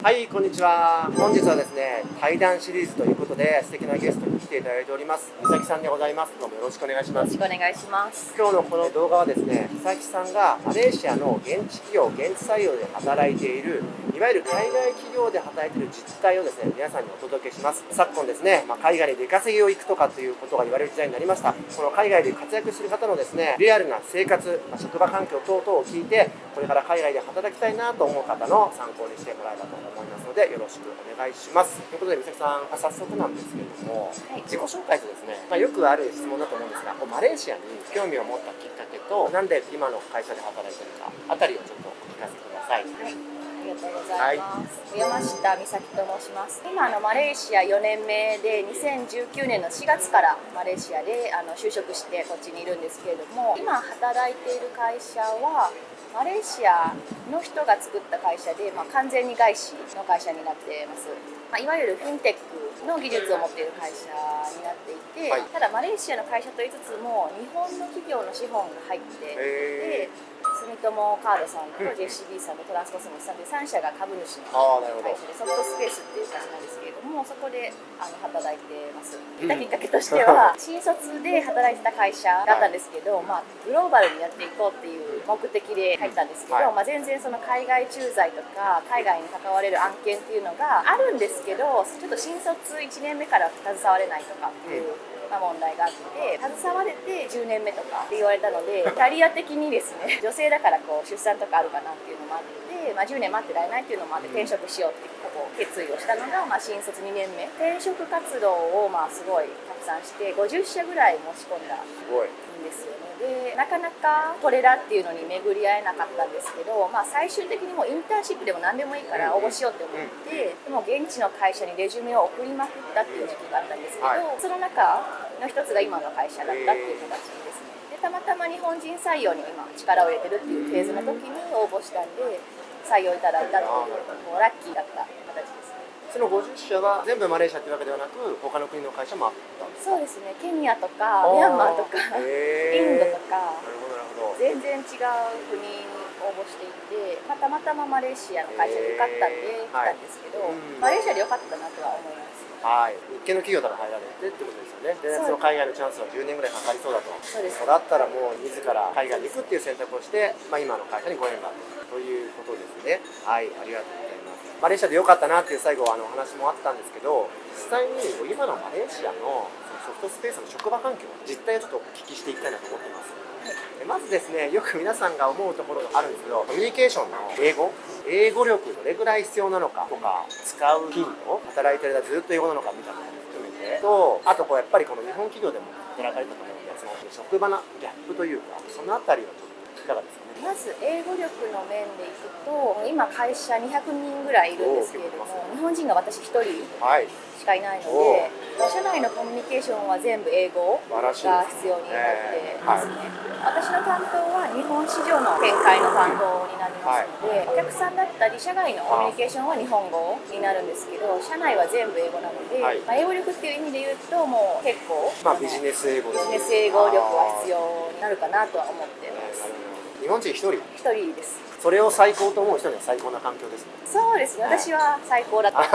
はい、こんにちは。本日はですね、対談シリーズということで、素敵なゲストに来ていただいております。美咲さんでございます。どうもよろしくお願いします。よろしくお願いします。今日のこの動画はですね、美咲さんがマレーシアの現地企業、現地採用で働いている、いわゆる海外企業で働いている実態をですね、皆さんにお届けします。昨今ですね、海外に出稼ぎを行くとかということが言われる時代になりました。この海外で活躍する方のですね、リアルな生活、職場環境等々を聞いて、これから海外で働きたいなと思う方の参考にしてもらえばと思いますので、よろしくお願いします。ということで、美咲さん、早速なんですけれども、自己紹介とですね、よくある質問だと思うんですが、マレーシアに興味を持ったきっかけと、なんで今の会社で働いているか、あたりをちょっとお聞かせください。はい、ありがとうございます。山下美咲と申します。今マレーシア4年目で、2019年の4月からマレーシアで就職してこっちにいるんですけれども、今働いている会社はマレーシアの人が作った会社で、完全に外資の会社になっています。いわゆるフィンテックの技術を持っている会社になっていて、ただマレーシアの会社といいつつも日本の企業の資本が入っていて、住友カードさんと JCB さんとトランスコスモスさんという3社が株主の会社で、ソフトスペースっていう会社なんですけれども、そこで働いてます。きっかけとしては、新卒で働いてた会社だったんですけど、グローバルにやっていこうっていう目的で入ったんですけど、全然その海外駐在とか海外に関われる案件っていうのがあるんですけど、ちょっと新卒1年目から携われないとかっていう問題があって、携われて10年目とかって言われたので、キャリア的にですね、女性だから出産とかあるかなっていうのもあって、10年待ってられないっていうのもあって転職しようって決意をしたのが、新卒2年目。転職活動をすごいたくさんして50社ぐらい申し込んだんですよね。でなかなかこれだっていうのに巡り合えなかったんですけど、最終的にもうインターンシップでも何でもいいから応募しようって思って、でも現地の会社にレジュメを送りまくったっていう時期があったんですけど、その中の一つが今の会社だったっていう形ですね。でたまたま日本人採用に今力を入れてるっていうフェーズの時に応募したんで採用いただいたっていうラッキーだった形ですね。その50社は全部マレーシアというわけではなく、他の国の会社もあったんですか？そうですね、ケニアとかミャンマーとかインドとか全然違う国に応募していて、たまたまマレーシアの会社で受かったんで来たんですけど、マレーシアでよかったなとは思います。日系の企業から入られてってことですよね。で、その海外のチャンスは10年ぐらいかかりそうだと。そうです。だったらもう自ら海外に行くっていう選択をして、今の会社にご縁があったということですね。はい、ありがとうございます。マレーシアで良かったなっていう最後お話もあったんですけど、実際に今のマレーシアのソフトスペースの職場環境、実態をちょっとお聞きしていきたいなと思ってます。まずですね、よく皆さんが思うところがあるんですけど、コミュニケーションの英語力どれぐらい必要なのかとか、使う頻度、働いてる間ずっと英語なのかみたいなのも含めてと、あとやっぱりこの日本企業でも働かれたと思うんで、その職場のギャップというか、そのあたりはちょっといかがですかね。まず英語力の面でいくと、今会社200人ぐらいいるんですけれども、日本人が私1人しかいないので、社内のコミュニケーションは全部英語が必要になってますね。私の担当は日本市場の展開の担当になりますので、お客さんだったり社外のコミュニケーションは日本語になるんですけど、社内は全部英語なので、英語力っていう意味で言うともう結構ビジネス英語力は必要になるかなとは思ってます。日本人1人です。それを最高と思う人には最高な環境ですね。そうですね、私は最高だったな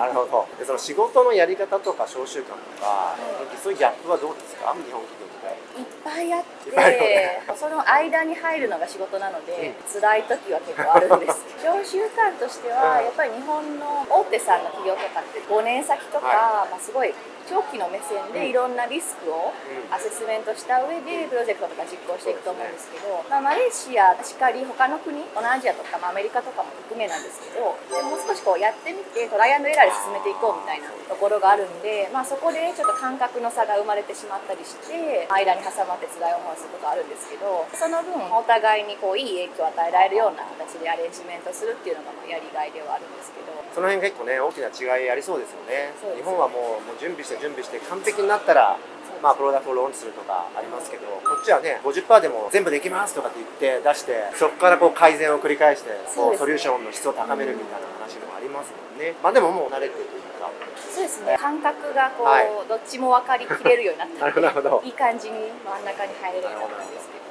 るほど。でその仕事のやり方とか召集感とか、そういうギャップはどうですか？日本企業とかいっぱいあって、その間に入るのが仕事なので、辛い時は結構あるんです召集感としてはやっぱり日本の大手さんの企業とかって5年先とか、すごい長期の目線でいろんなリスクをアセスメントした上でプロジェクトとか実行していくと思うんですけど、マレーシアしかり他の国、東南アジアとか、アメリカとかも含めなんですけど、もう少しやってみてトライアンドエラーで進めていこうみたいなところがあるんで、そこでちょっと感覚の差が生まれてしまったりして間に挟まって辛い思いをすることがあるんですけど、その分お互いにいい影響を与えられるような形でアレンジメントするっていうのがやりがいではあるんですけど、その辺結構ね大きな違いありそうですよね。日本はもう準備して完璧になったらプロダクトをローンチするとかありますけど、こっちはね 50% でも全部できますとかって言って出して、そこから改善を繰り返してソリューションの質を高めるみたいな話もありますもんね。でももう慣れてるというか、そうですね、感覚がどっちも分かりきれるようになったのでいい感じに真ん中に入れるようになったんですけど。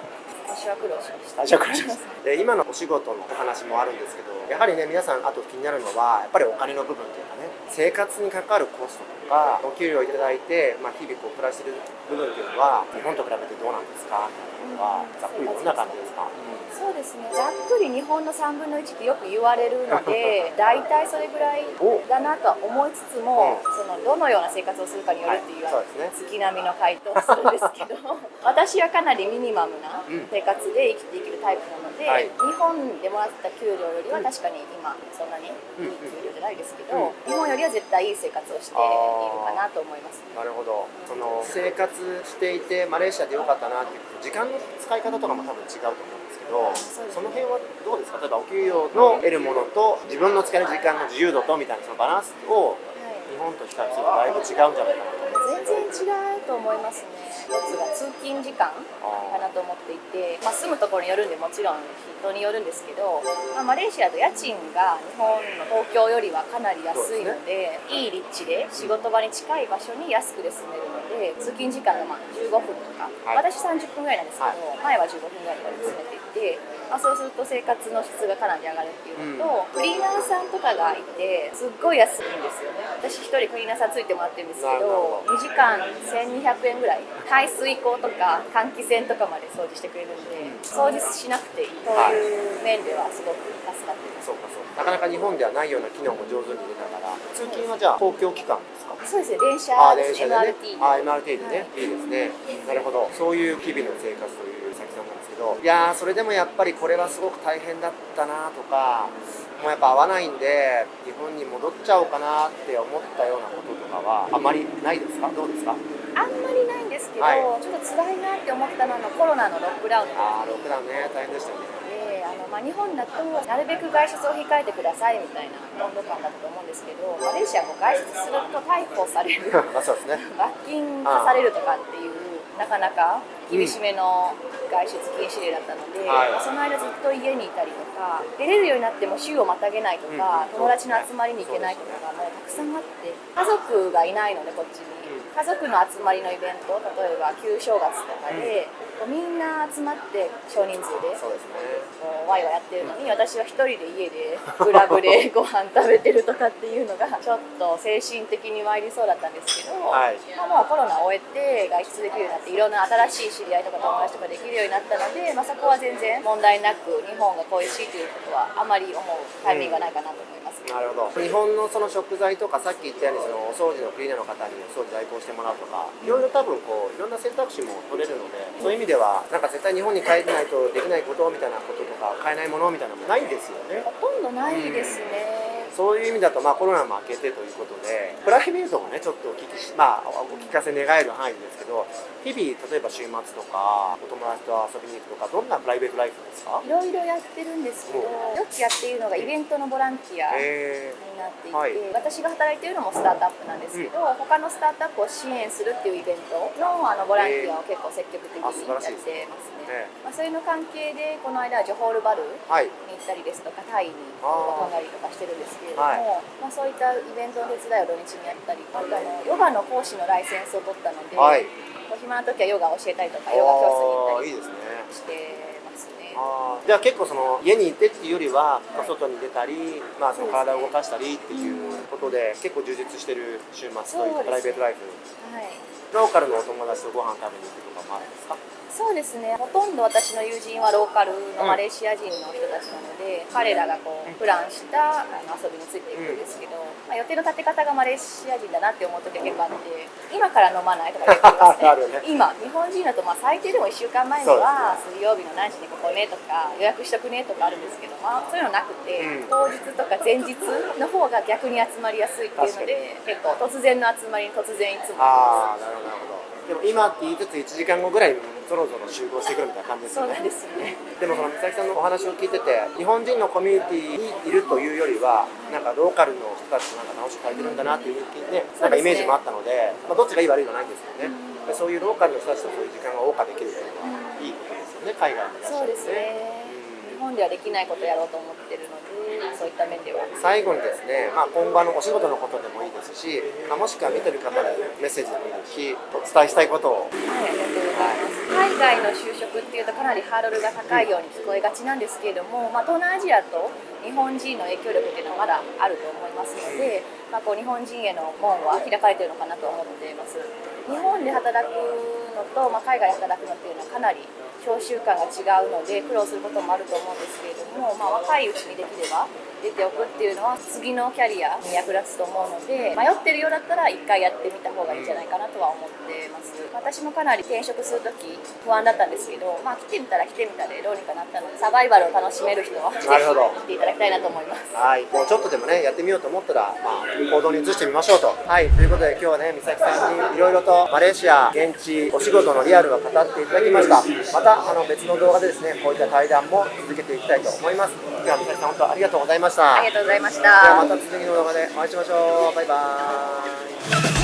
初は苦労しました。最初からしますで今のお仕事のお話もあるんですけど、やはりね皆さんあと気になるのはやっぱりお金の部分というかね、生活にかかるコストとかお給料いただいて、日々こう暮らしてる部分っていうのは日本と比べてどうなんですかっていうのはざっくりどんな感じですか？そうですね、ざっくり日本の3分の1ってよく言われるので大体それぐらいだなとは思いつつも、そのどのような生活をするかによるっていう、月並みの回答をするんですけど私はかなりミニマムな生活で生きていけるタイプなので、日本でもらった給料よりは確かに今そんなにいい給料じゃないですけど、日本よりは絶対いい生活をしているかなと思います。なるほど。その生活していてマレーシアでよかったなっていう時間の使い方とかも多分違うと思うんですけど、その辺はどうですか？例えばお給料の得るものと自分の使える時間の自由度とみたいなそのバランスを日本と比較するとだいぶ違うんじゃないかなと。全然違うと思いますね。一つが通勤時間かなと思っていて、住むところによるんでもちろん人によるんですけど、マレーシアと家賃が日本の東京よりはかなり安いので、いい立地で仕事場に近い場所に安くで住めるので、通勤時間が15分とか、私30分ぐらいなんですけど、前は15分ぐらいとかで住めていて、そうすると生活の質がかなり上がるっていうのと、クリーナーさんとかがいてすっごい安いんですよね。私1人クリーナーさんついてもらってるんですけど、2時間1200円ぐらい、排水口とか換気扇とかまで掃除してくれるんで、掃除しなくていいという面ではすごく助かっています。そうかそうか。なかなか日本ではないような機能も上手に入れたから、通勤はじゃあ公共機関ですか？そうですね、電車ですね、MRT で。MRT でね、いいですね。なるほど。そういう日々の生活という先さんなんですけど、いやーそれでもやっぱりこれはすごく大変だったなとか、もうやっぱ合わないんで日本に戻っちゃおうかなって思ったようなこととかはあまりないですか？どうですか？あんまりないんですけど、ちょっと辛いなって思ったのはコロナのロックダウンの時。ロックダウンね、大変でしたよね。日本だとなるべく外出を控えてくださいみたいな温度感だったと思うんですけど、マレーシアも外出すると逮捕されるそうですね、罰金課されるとかっていうなかなか厳しめの外出禁止令だったので、その間ずっと家にいたりとか、出れるようになっても週をまたげないとか、友達の集まりに行けないとかがもうたくさんあって、家族がいないのでこっちに家族の集まりのイベント、例えば旧正月とかで、みんな集まって少人数でワイワイやってるのに、私は一人で家でグラブでご飯食べてるとかっていうのがちょっと精神的に参りそうだったんですけど、もうコロナを終えて外出できるようになって、いろんな新しい知り合いとか友達とかできるようになったので、そこは全然問題なく日本が恋しいということはあまり思うタイミングがないかなと思います。なるほど。日本のその食材とか、さっき言ったようにそのお掃除のクリーナーの方にお掃除代行してもらうとか、いろいろ多分こういろんな選択肢も取れるので、そういう意味ではなんか絶対日本に帰らないとできないことみたいなこととか、買えないものみたいなのもないんですよね。ほとんどないですね。そういう意味だと、コロナも明けてということで、プライベートもねちょっとお聞かせ願える範囲ですけど、日々例えば週末とかお友達と遊びに行くとか、どんなプライベートライフですか？いろいろやってるんですけど、よくやっているのがイベントのボランティアになっていて、私が働いているのもスタートアップなんですけど、他のスタートアップを支援するっていうイベントのボランティアを結構積極的にやってますね。それの関係でこの間はジョホールバルに行ったりですとか、タイにお泊まりとかしてるんですけれども、そういったイベントの手伝いを土日にやったり、あとヨガの講師のライセンスを取ったので、暇な時はヨガを教えたりとか、ヨガ教室に行ったりしてますね。じゃあ結構その家にいてっていうよりは、外に出たり、その体を動かしたりっていうことで、結構充実してる週末というかプライベートライフ、ローカルのお友達とご飯食べに行くとかもあるんですか？そうですね、ほとんど私の友人はローカルのマレーシア人の人たちなので、彼らがプランした遊びについていくんですけど、予定の立て方がマレーシア人だなって思う時は結構あって、今から飲まないとか言ってますね今日本人だと最低でも1週間前には水曜日の何時にここねとか予約しとくねとかあるんですけど、そういうのなくて、当日とか前日の方が逆に集まりやすいっていうので、結構突然の集まりに突然いつもなるほど。でも今って言いつつ1時間後ぐらいにそろそろ集合してくるみたいな感じですよね。そうですね。でもその美咲さんのお話を聞いてて、日本人のコミュニティにいるというよりは、なんかローカルの人たちとなんか楽しくされてるんだなっていうね、なんかイメージもあったので、どっちがいい悪いのはないんですけどね。そういうローカルの人たちとそういう時間が謳歌できるというのはいいことですよね、海外にいらっしゃるそうですね。日本ではできないことをやろうと思ってるので、そういった面では。最後にですね、今後お仕事のことでもいいですし、もしくは見てる方にメッセージでもいいですし、お伝えしたいことを。はい、ありがとうございます。海外の就職っていうとかなりハードルが高いように聞こえがちなんですけれども、東南アジアと日本人の影響力っていうのはまだあると思いますので、こう日本人への門は開かれているのかなと思っています。日本で働くのと、海外で働くのっていうのはかなり召集感が違うので苦労することもあると思うんですけれども、若いうちにできれば出ておくっていうのは次のキャリアに役立つと思うので、迷ってるようだったら一回やってみた方がいいんじゃないかなとは思ってます。私もかなり転職するとき不安だったんですけど、来てみたらでどうにかなったので、サバイバルを楽しめる人はぜひなるほど。来ていただきたいなと思います。はい、もうちょっとでもねやってみようと思ったら、行動に移してみましょうと。はい、ということで今日はね、美咲さんにいろいろとマレーシア現地お仕事のリアルを語っていただきました。また別の動画でですね、こういった対談も続けていきたいと思います。では美咲さん、本当ありがとうございました。ありがとうございました。ではまた次の動画でお会いしましょう。バイバーイ。